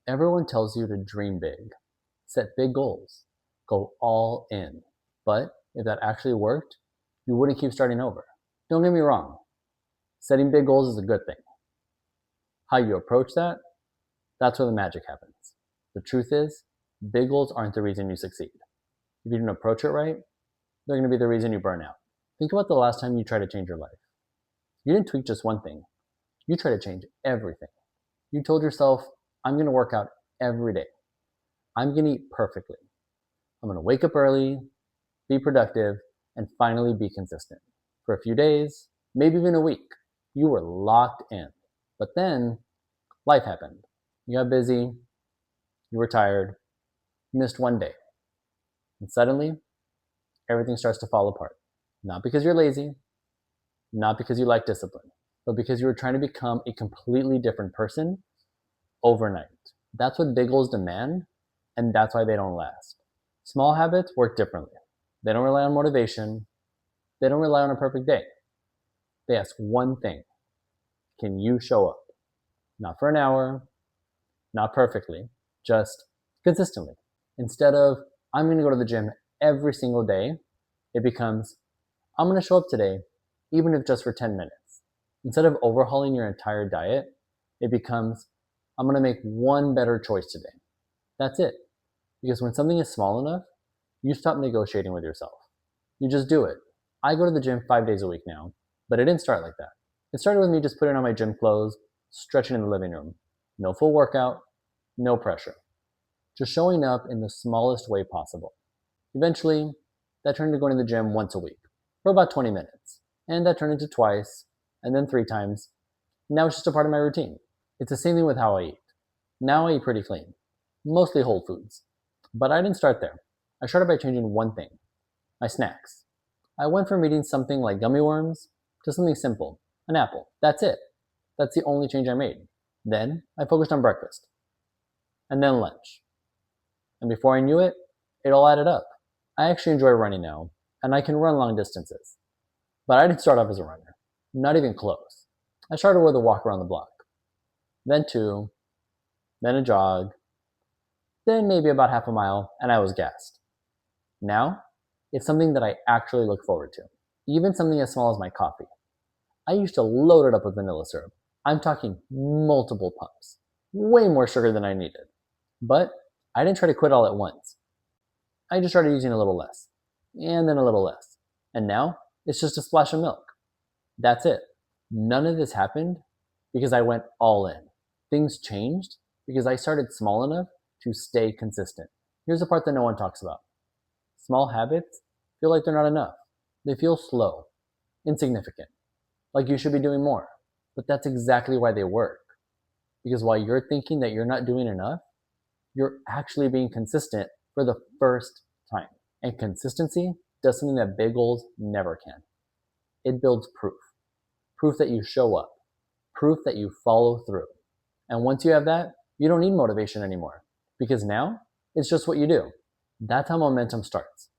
Everyone tells you to dream big, set big goals, go all in. But if that actually worked, you wouldn't keep starting over. Don't get me wrong, setting big goals is a good thing. How you approach that, that's where the magic happens. The truth is, big goals aren't the reason you succeed. If you didn't approach it right, they're going to be the reason you burn out. Think about the last time you tried to change your life. You didn't tweak just one thing, you tried to change everything. You told yourself, I'm going to work out every day. I'm going to eat perfectly. I'm going to wake up early, be productive, and finally be consistent. For a few days, maybe even a week, you were locked in. But then life happened. You got busy, you were tired, you missed one day. And suddenly, everything starts to fall apart. Not because you're lazy, not because you lack discipline, but because you were trying to become a completely different person overnight. That's what big goals demand, and that's why they don't last. Small habits work differently. They don't rely on motivation, they don't rely on a perfect day. They ask one thing: can you show up? Not for an hour, not perfectly, just consistently. Instead of, I'm going to go to the gym every single day, it becomes, I'm going to show up today, even if just for 10 minutes. Instead of overhauling your entire diet, it becomes, I'm going to make one better choice today. That's it. Because when something is small enough, you stop negotiating with yourself. You just do it. I go to the gym 5 days a week now, but it didn't start like that. It started with me just putting on my gym clothes, stretching in the living room. No full workout, no pressure. Just showing up in the smallest way possible. Eventually, that turned into going to the gym once a week for about 20 minutes. And that turned into twice, and then 3 times. Now it's just a part of my routine. It's the same thing with how I eat. Now I eat pretty clean, mostly whole foods. But I didn't start there. I started by changing one thing: my snacks. I went from eating something like gummy worms to something simple: an apple. That's it. That's the only change I made. Then I focused on breakfast, and then lunch. And before I knew it, it all added up. I actually enjoy running now, and I can run long distances. But I didn't start off as a runner, not even close. I started with a walk around the block, then two, then a jog, then maybe about half a mile, and I was gassed. Now, it's something that I actually look forward to, even something as small as my coffee. I used to load it up with vanilla syrup. I'm talking multiple pumps, way more sugar than I needed. But I didn't try to quit all at once. I just started using a little less, and then a little less. And now, it's just a splash of milk. That's it. None of this happened because I went all in. Things changed because I started small enough to stay consistent. Here's the part that no one talks about. Small habits feel like they're not enough. They feel slow, insignificant, like you should be doing more. But that's exactly why they work. Because while you're thinking that you're not doing enough, you're actually being consistent for the first time. And consistency does something that big goals never can. It builds proof. Proof that you show up. Proof that you follow through. And once you have that, you don't need motivation anymore. Because now, it's just what you do. That's how momentum starts.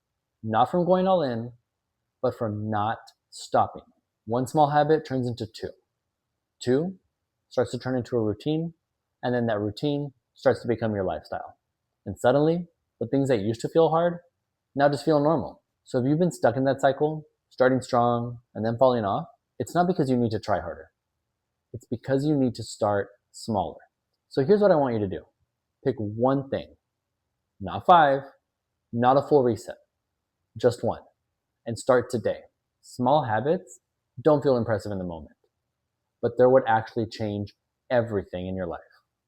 Not from going all in, but from not stopping. One small habit turns into two. Two starts to turn into a routine, and then that routine starts to become your lifestyle. And suddenly, the things that used to feel hard now just feel normal. So if you've been stuck in that cycle, starting strong and then falling off, it's not because you need to try harder. It's because you need to start smaller. So here's what I want you to do. Pick one thing, not five, not a full reset, just one, and start today. Small habits don't feel impressive in the moment, but they're what actually change everything in your life.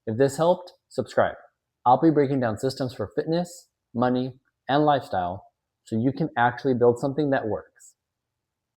If this helped, subscribe. I'll be breaking down systems for fitness, money, and lifestyle so you can actually build something that works.